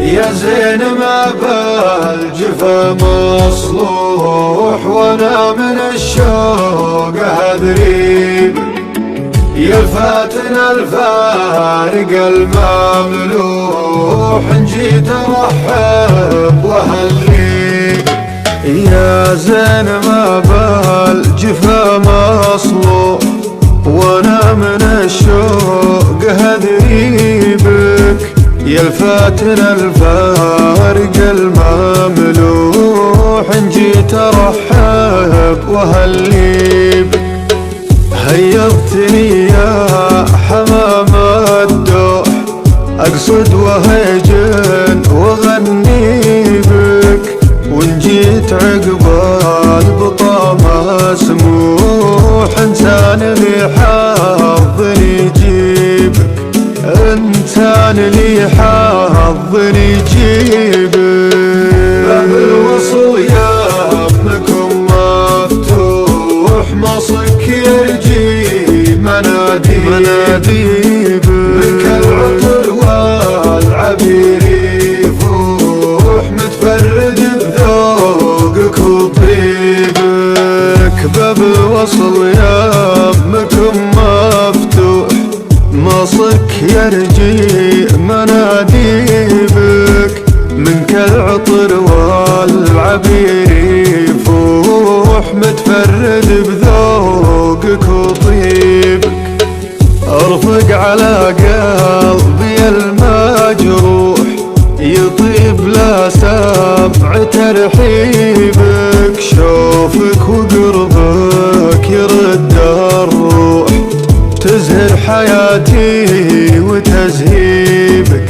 يا زين ما بالجفا مصلوح، وانا من الشوق هذريب. يا فاتنا الفارق المملوح، ان جيت ارحب واهليك. يا زين ما بالجفا مصلوح، وانا من الشوق هذريبك. يا الفاتنا الفارق المملوح، ان جيت ارحب واهليبك. هيضتني يا حمام الدوح، اقصد وهجن واغني بك. وان جيت عقبال بطا مسموح، انسان لي حظني يجيبك. انسان لي حظني يجيبك. باب الوصل يا ابنكم مفتوح، مصك يرجي مناديب. منك العطر والعبير يفوح، متفرد بذوقك وطيبك. باب الوصل يا ابنكم مفتوح، مصك يرجي مناديبك. منك العطر والعبير يفوح، متفرد بذوقك وطيبك. ارفق على قلبي المجروح، يطيب لا سمع ترحيبك. شوفك وقربك يرد الروح، تزهر حياتي وتزهيبك.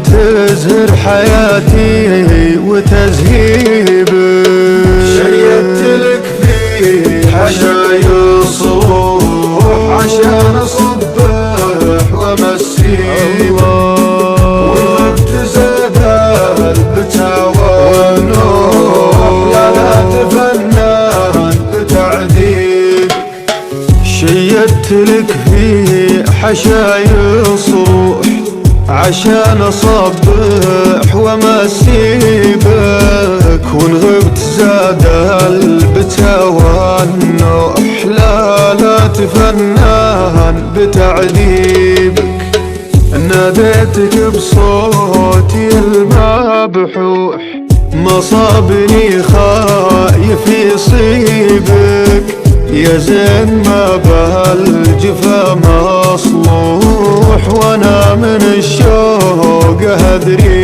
تزهر حياتي وتزهيبك. شيدت لك في حشاي الصروح، عشان اصبح وامسيك. وغبت زاد البتاوى والنوح، لا تفنن بتعذيب. شيدت لك في حشاي الصروح، عشان اصبح وامسيبك. وان غبت زاد البتا والنوح، لا تفنن بتعذيبك. ناديتك بصوتي المبحوح، مصابني خايف يصيبك. يا زين ما بالجفا مصلوح، وانا من الشوق هذري.